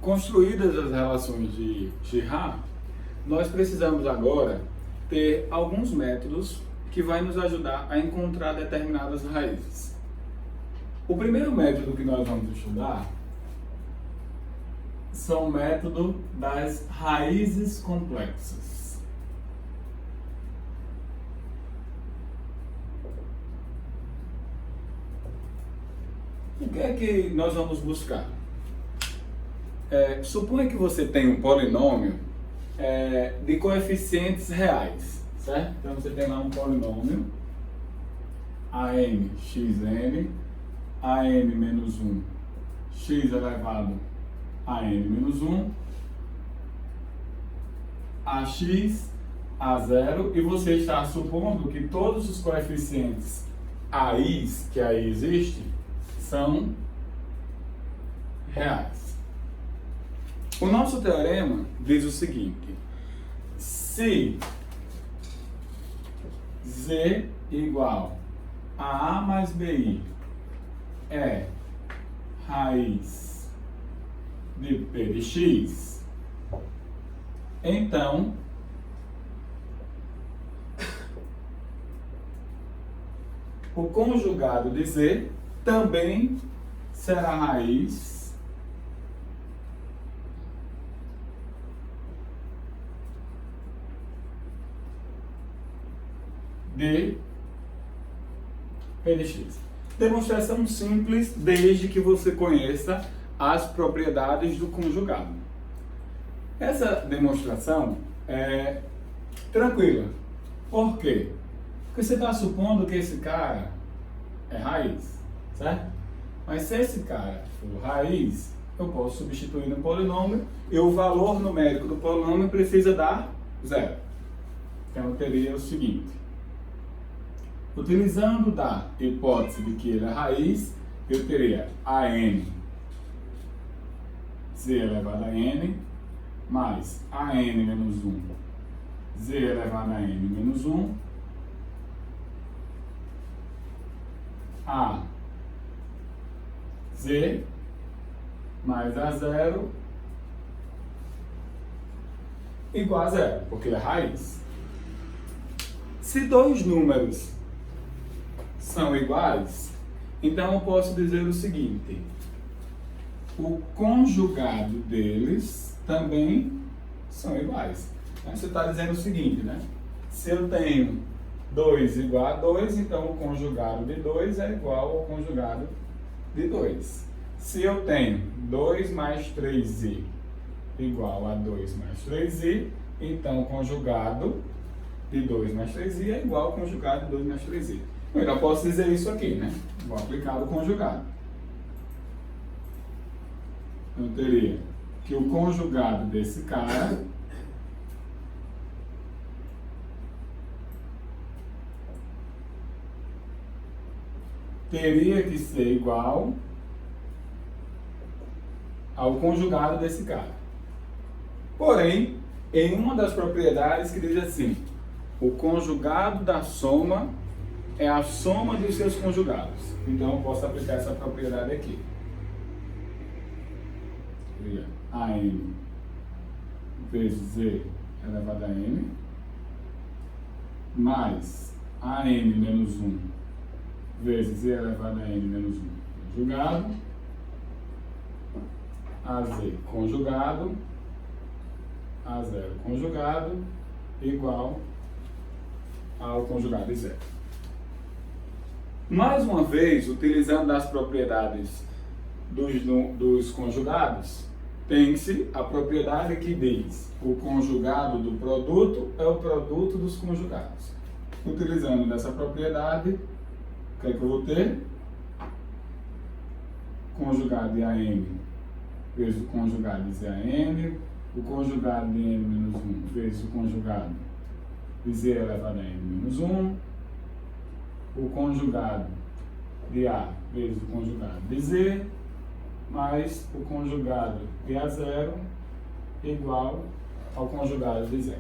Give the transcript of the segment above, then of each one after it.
Construídas as relações de Girard, nós precisamos agora ter alguns métodos que vai nos ajudar a encontrar determinadas raízes. O primeiro método que nós vamos estudar são o método das raízes complexas. O que é que nós vamos buscar? Suponha que você tem um polinômio de coeficientes reais, certo? Então você tem lá um polinômio ANXN, AN menos 1, x elevado a n menos 1, AX, A0, e você está supondo que todos os coeficientes AIs que aí existem são reais. O nosso teorema diz o seguinte: se Z igual a A mais BI é raiz de P de X, então o conjugado de Z também será raiz de P de X. Demonstração simples, desde que você conheça as propriedades do conjugado. Essa demonstração é tranquila. Por quê? Porque você está supondo que esse cara é raiz, certo? Mas se esse cara for raiz, eu posso substituir no polinômio e o valor numérico do polinômio precisa dar 0. Então eu teria o seguinte: utilizando da hipótese de que ele é raiz, eu teria AN Z elevado a N mais AN menos 1 Z elevado a N menos 1 A Z mais A0 igual a 0, porque ele é raiz. Se dois números são iguais, então eu posso dizer o seguinte: o conjugado deles também são iguais. Então você está dizendo o seguinte, né? Se eu tenho 2 igual a 2, então o conjugado de 2 é igual ao conjugado de 2. Se eu tenho 2 mais 3i igual a 2 mais 3i, então o conjugado de 2 mais 3i é igual ao conjugado de 2 mais 3i. Eu já posso dizer isso aqui, né? Vou aplicar o conjugado. Eu teria que o conjugado desse cara teria que ser igual ao conjugado desse cara. Porém, em uma das propriedades que diz assim: o conjugado da soma é a soma dos seus conjugados. Então eu posso aplicar essa propriedade aqui. AN vezes Z elevado a N mais AN menos 1 vezes Z elevado a N menos 1 conjugado, AZ conjugado, A0 conjugado igual ao conjugado de zero. Mais uma vez, utilizando as propriedades dos conjugados, tem-se a propriedade que diz: o conjugado do produto é o produto dos conjugados. Utilizando dessa propriedade, o que é que eu vou ter? Conjugado de AN vezes o conjugado de ZAN, o conjugado de N menos 1 vezes o conjugado de Z elevado a N menos 1, o conjugado de A vezes o conjugado de Z, mais o conjugado de A0 igual ao conjugado de Z.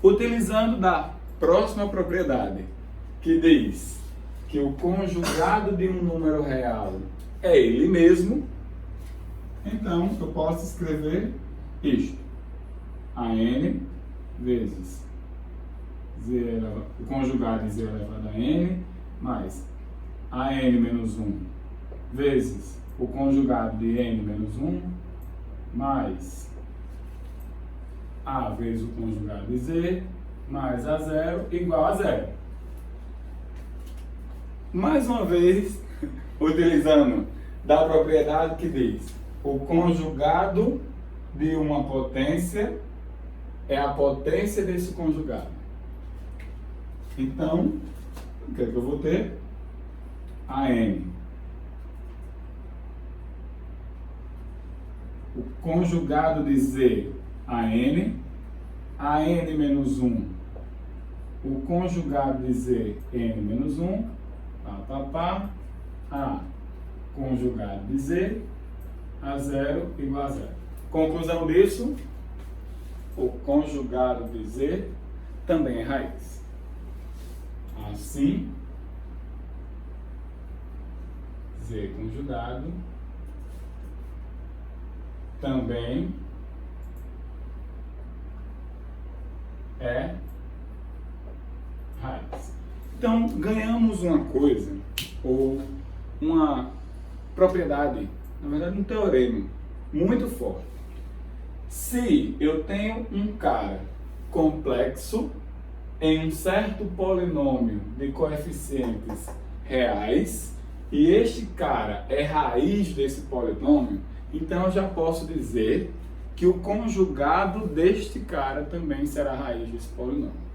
Utilizando da próxima propriedade, que diz que o conjugado de um número real é ele mesmo, Então, eu posso escrever isto. AN vezes o conjugado de z elevado a n, mais AN menos 1 vezes o conjugado de n menos 1, mais A vezes o conjugado de z, mais A0 igual a zero. Mais uma vez, utilizando da propriedade que diz o conjugado de uma potência é a potência desse conjugado. Então, o que é que eu vou ter? AN. O conjugado de Z, AN. AN menos 1. O conjugado de Z, N menos 1. A conjugado de Z, A0 igual a zero. Conclusão disso, o conjugado de Z também é raiz. Assim, Z conjugado também é raiz. Então, ganhamos uma coisa, ou uma propriedade, na verdade um teorema muito forte. Se eu tenho um cara complexo em um certo polinômio de coeficientes reais, e este cara é raiz desse polinômio, então eu já posso dizer que o conjugado deste cara também será raiz desse polinômio.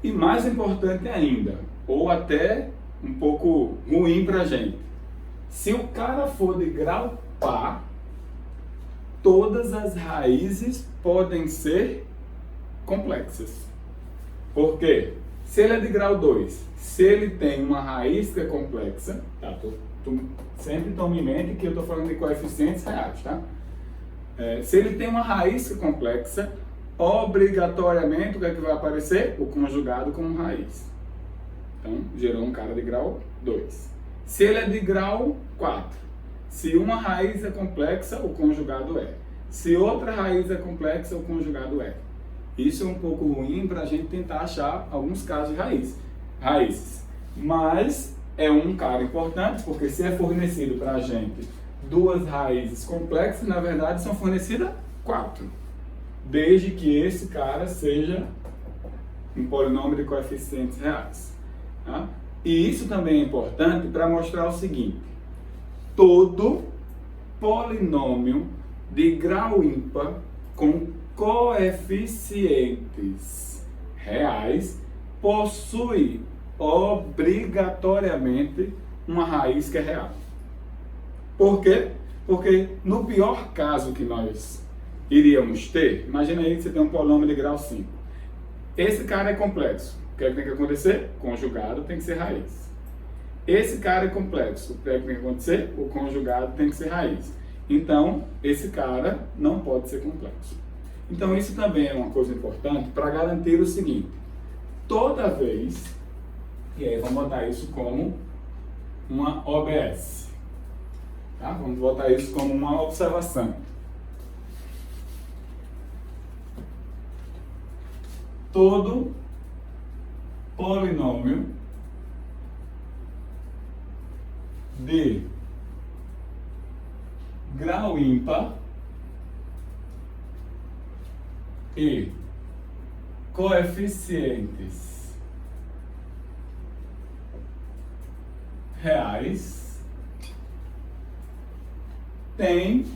E mais importante ainda, ou até um pouco ruim para a gente, se o cara for de grau par, todas as raízes podem ser complexas. Por quê? Se ele é de grau 2, se ele tem uma raiz que é complexa, tá? Sempre tome em mente que eu estou falando de coeficientes reais, tá? Se ele tem uma raiz que é complexa, obrigatoriamente o que é que vai aparecer? O conjugado como raiz. Então, gerou um cara de grau 2. Se ele é de grau 4, se uma raiz é complexa, o conjugado é. Se outra raiz é complexa, o conjugado é. Isso é um pouco ruim para a gente tentar achar alguns casos de raízes. Mas é um cara importante, porque se é fornecido para a gente duas raízes complexas, na verdade são fornecidas 4. Desde que esse cara seja um polinômio de coeficientes reais. Tá? E isso também é importante para mostrar o seguinte: todo polinômio de grau ímpar com coeficientes reais possui obrigatoriamente uma raiz que é real. Por quê? Porque no pior caso que nós iríamos ter, imagina aí que você tem um polinômio de grau 5. Esse cara é complexo. O que é que tem que acontecer? Conjugado tem que ser raiz. Esse cara é complexo. O que é que tem que acontecer? O conjugado tem que ser raiz. Então, esse cara não pode ser complexo. Então, isso também é uma coisa importante para garantir o seguinte: toda vez, e aí vamos botar isso como uma OBS, tá? Vamos botar isso como uma observação. Todo polinômio de grau ímpar e coeficientes reais tem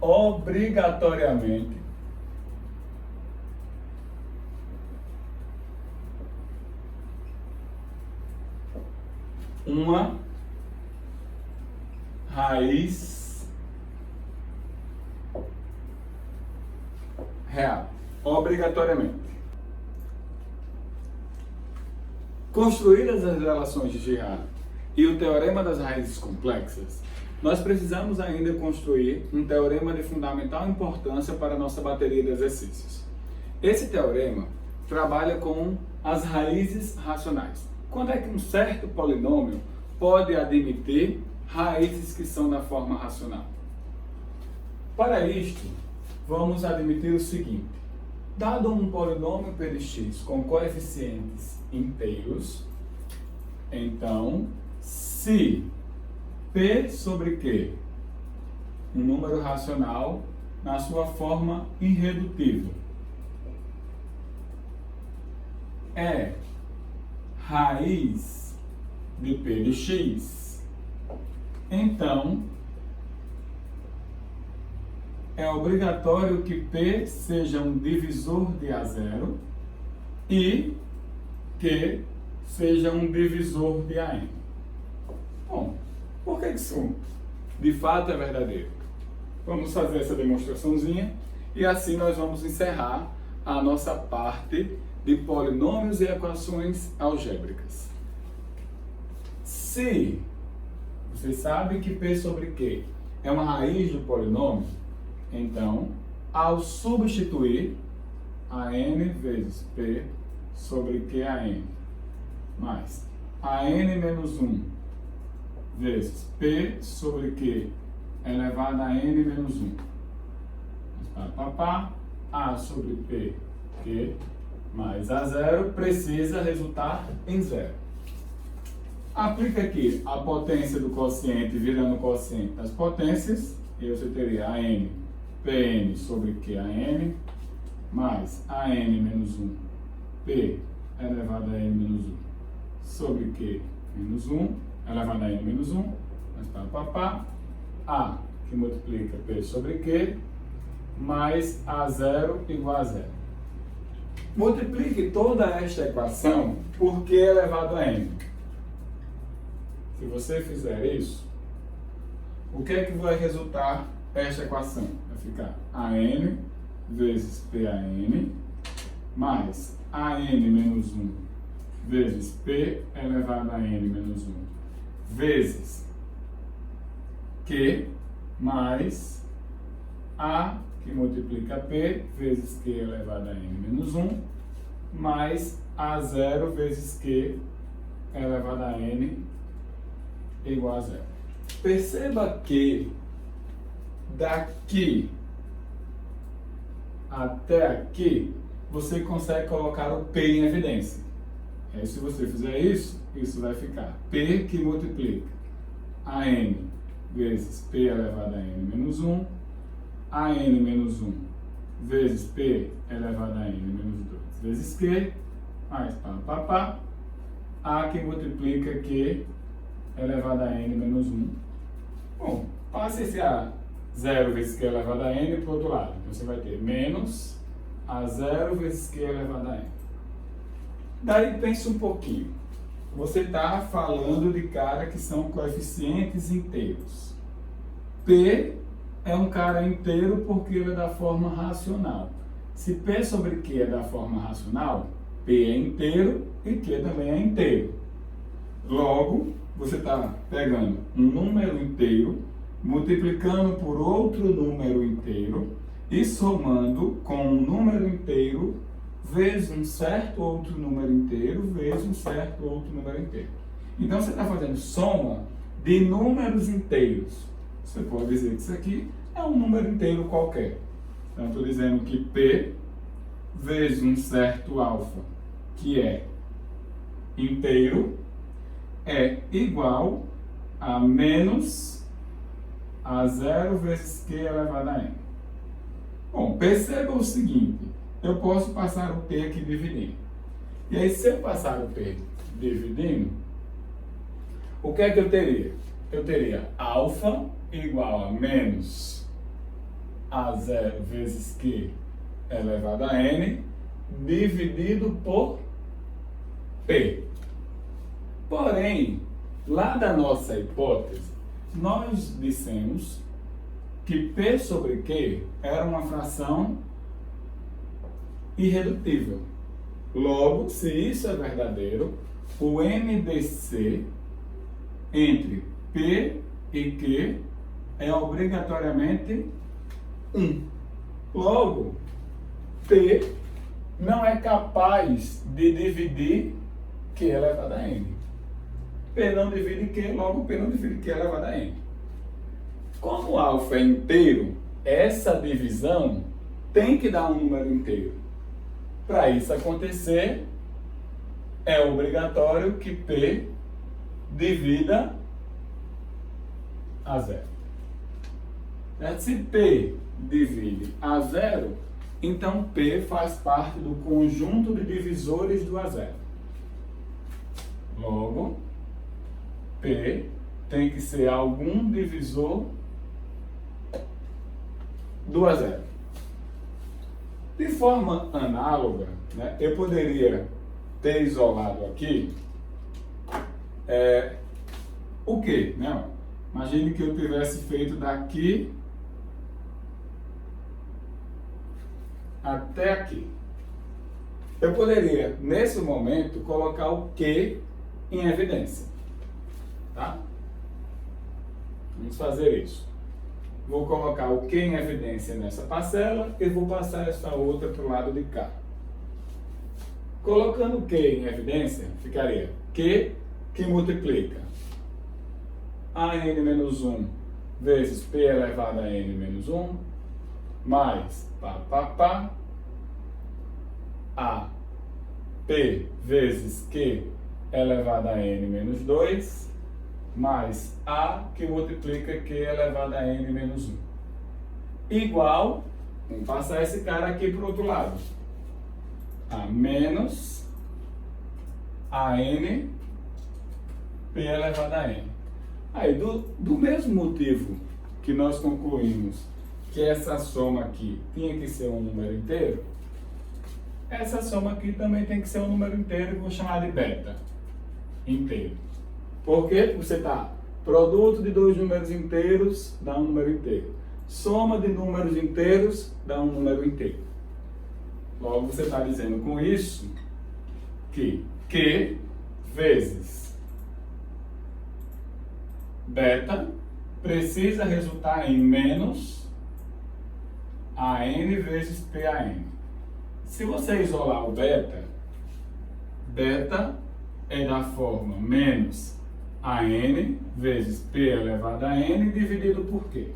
obrigatoriamente uma raiz real, obrigatoriamente. Construídas as relações de Girard e o teorema das raízes complexas, nós precisamos ainda construir um teorema de fundamental importância para a nossa bateria de exercícios. Esse teorema trabalha com as raízes racionais. Quando é que um certo polinômio pode admitir raízes que são da forma racional. Para isto, vamos admitir o seguinte: dado um polinômio p de x com coeficientes inteiros, então, se p sobre q, um número racional na sua forma irredutível, é raiz de p de x, então é obrigatório que p seja um divisor de A0 e que seja um divisor de AN. Bom, por que isso de fato é verdadeiro? Vamos fazer essa demonstraçãozinha e assim nós vamos encerrar a nossa parte de polinômios e equações algébricas. Se você sabe que P sobre Q é uma raiz do polinômio, então, ao substituir AN vezes P sobre QAN mais AN menos 1 vezes P sobre Q elevado a N menos 1. A sobre P, Q mais A0 precisa resultar em zero. Aplica aqui a potência do quociente virando o quociente das potências, e você teria AN Pn sobre QAN mais AN menos 1 P elevado a N menos 1 sobre Q menos 1 elevado a N menos 1, A que multiplica P sobre Q mais A0 igual a zero. Multiplique toda esta equação por Q elevado a N. Se você fizer isso, o que é que vai resultar esta equação? Vai ficar AN vezes PAN mais AN menos 1 vezes P elevado a N menos 1 vezes Q mais A que multiplica P vezes Q elevado a N menos 1 mais A0 vezes Q elevado a N igual a zero. Perceba que daqui até aqui você consegue colocar o P em evidência. E aí, se você fizer isso, isso vai ficar P que multiplica AN vezes P elevado a N menos 1, AN menos 1 vezes P elevado a N menos 2 vezes Q, mais A que multiplica Q elevado a N menos 1. Bom, passe esse A0 vezes Q elevado a N para o outro lado. Então, você vai ter menos A0 vezes Q elevado a N. Daí, pense um pouquinho. Você está falando de cara que são coeficientes inteiros. P é um cara inteiro porque ele é da forma racional. Se P sobre Q é da forma racional, P é inteiro e Q também é inteiro. Logo, você está pegando um número inteiro, multiplicando por outro número inteiro e somando com um número inteiro vezes um certo outro número inteiro vezes um certo outro número inteiro. Então, você está fazendo soma de números inteiros. Você pode dizer que isso aqui é um número inteiro qualquer. Então, estou dizendo que P vezes um certo alfa, que é inteiro, é igual a menos A0 vezes Q elevado a N. Bom, perceba o seguinte, eu posso passar o P aqui dividindo. E aí, se eu passar o P dividindo, o que é que eu teria? Eu teria alfa igual a menos A0 vezes Q elevado a N dividido por P. Porém, lá da nossa hipótese, nós dissemos que P sobre Q era uma fração irredutível. Logo, se isso é verdadeiro, o MDC entre P e Q é obrigatoriamente 1. Logo, P não é capaz de dividir Q elevado a N. P não divide Q, logo P não divide Q elevado a N. Como o alfa é inteiro, essa divisão tem que dar um número inteiro. Para isso acontecer, é obrigatório que P divida a zero. Se P divide a zero, então P faz parte do conjunto de divisores do A zero. Logo, P tem que ser algum divisor do A zero. De forma análoga, né, eu poderia ter isolado aqui o quê? Né? Imagine que eu tivesse feito daqui até aqui. Eu poderia, nesse momento, colocar o Q em evidência. Tá? Vamos fazer isso. Vou colocar o Q em evidência nessa parcela e vou passar essa outra para o lado de cá. Colocando o Q em evidência, ficaria Q que multiplica a n menos 1 vezes P elevado a n menos 1, mais a P vezes Q elevado a n menos 2, mais A que multiplica Q elevado a n menos 1. Igual, vamos passar esse cara aqui para o outro lado. A menos a n P elevado a n. Aí, do mesmo motivo que nós concluímos que essa soma aqui tinha que ser um número inteiro, essa soma aqui também tem que ser um número inteiro e vou chamar de beta inteiro. Por quê? Porque você está produto de dois números inteiros dá um número inteiro. Soma de números inteiros dá um número inteiro. Logo, você está dizendo com isso que Q vezes beta precisa resultar em menos a n vezes P a n. Se você isolar o beta, beta é da forma menos a n vezes P elevado a n dividido por Q.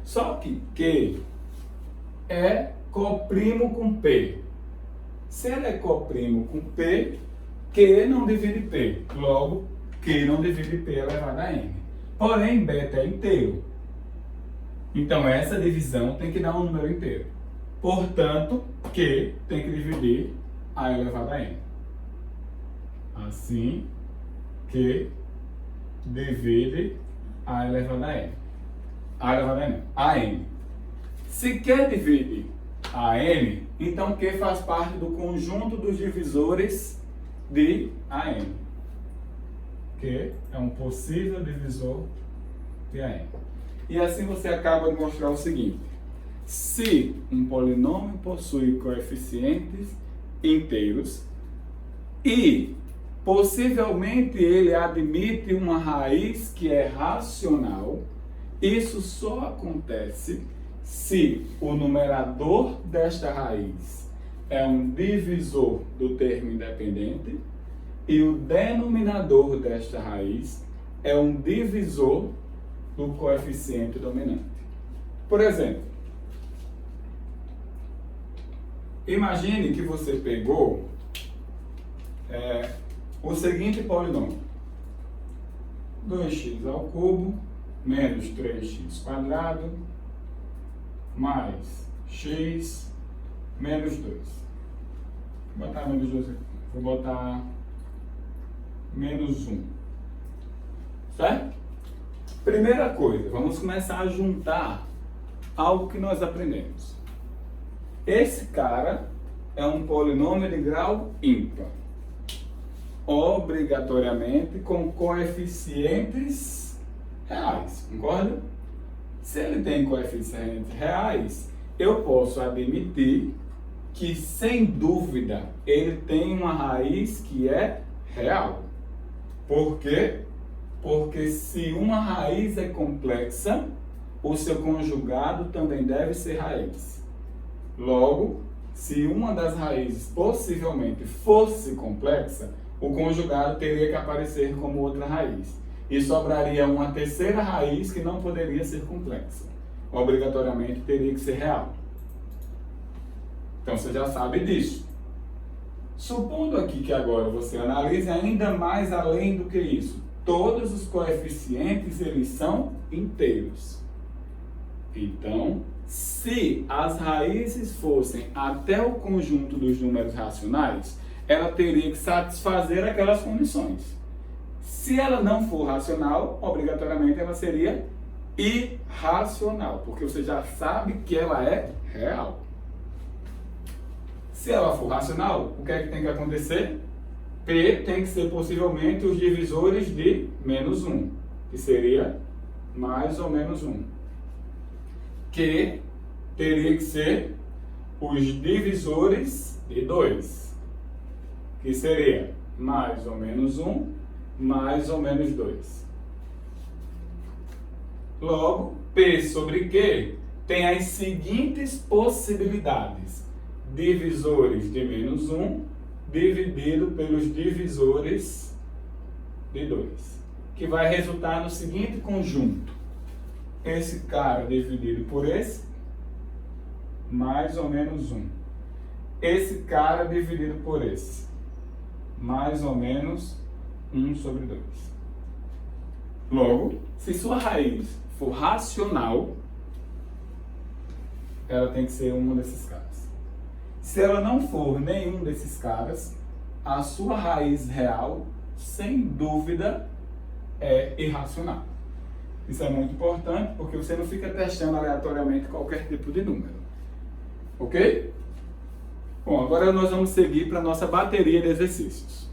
Só que Q é coprimo com P. Se ele é coprimo com P, Q não divide P. Logo, Q não divide P elevado a n. Porém, beta é inteiro. Então, essa divisão tem que dar um número inteiro. Portanto, Q tem que dividir A elevado a n. Assim, Q divide A elevado a n. A elevado a n. A n. Se Q divide a n, então Q faz parte do conjunto dos divisores de AN. Q é um possível divisor de AN. E assim você acaba de mostrar o seguinte: se um polinômio possui coeficientes inteiros e possivelmente ele admite uma raiz que é racional, isso só acontece se o numerador desta raiz é um divisor do termo independente e o denominador desta raiz é um divisor do coeficiente dominante. Por exemplo, imagine que você pegou o seguinte polinômio: 2x ao cubo menos 3x quadrado mais x menos 2. Vou botar menos 2 aqui. Vou botar menos 1. Certo? Primeira coisa, vamos começar a juntar algo que nós aprendemos. Esse cara é um polinômio de grau ímpar, obrigatoriamente com coeficientes reais, concorda? Se ele tem coeficientes reais, eu posso admitir que, sem dúvida, ele tem uma raiz que é real. Por quê? Porque se uma raiz é complexa, o seu conjugado também deve ser raiz. Logo, se uma das raízes possivelmente fosse complexa, o conjugado teria que aparecer como outra raiz. E sobraria uma terceira raiz que não poderia ser complexa. Obrigatoriamente teria que ser real. Então você já sabe disso. Supondo aqui que agora você analise ainda mais além do que isso. Todos os coeficientes, eles são inteiros. Então, se as raízes fossem até o conjunto dos números racionais, ela teria que satisfazer aquelas condições. Se ela não for racional, obrigatoriamente ela seria irracional, porque você já sabe que ela é real. Se ela for racional, o que é que tem que acontecer? P tem que ser possivelmente os divisores de menos 1, que seria mais ou menos 1. Q teria que ser os divisores de 2, que seria mais ou menos 1, mais ou menos 2. Logo, P sobre Q tem as seguintes possibilidades. Divisores de menos 1 dividido pelos divisores de 2, que vai resultar no seguinte conjunto. Esse cara dividido por esse, mais ou menos 1. Esse cara dividido por esse, mais ou menos 1 sobre 2. Logo, se sua raiz for racional, ela tem que ser um desses caras. Se ela não for nenhum desses caras, a sua raiz real, sem dúvida, é irracional. Isso é muito importante, porque você não fica testando aleatoriamente qualquer tipo de número. Ok? Bom, agora nós vamos seguir para a nossa bateria de exercícios.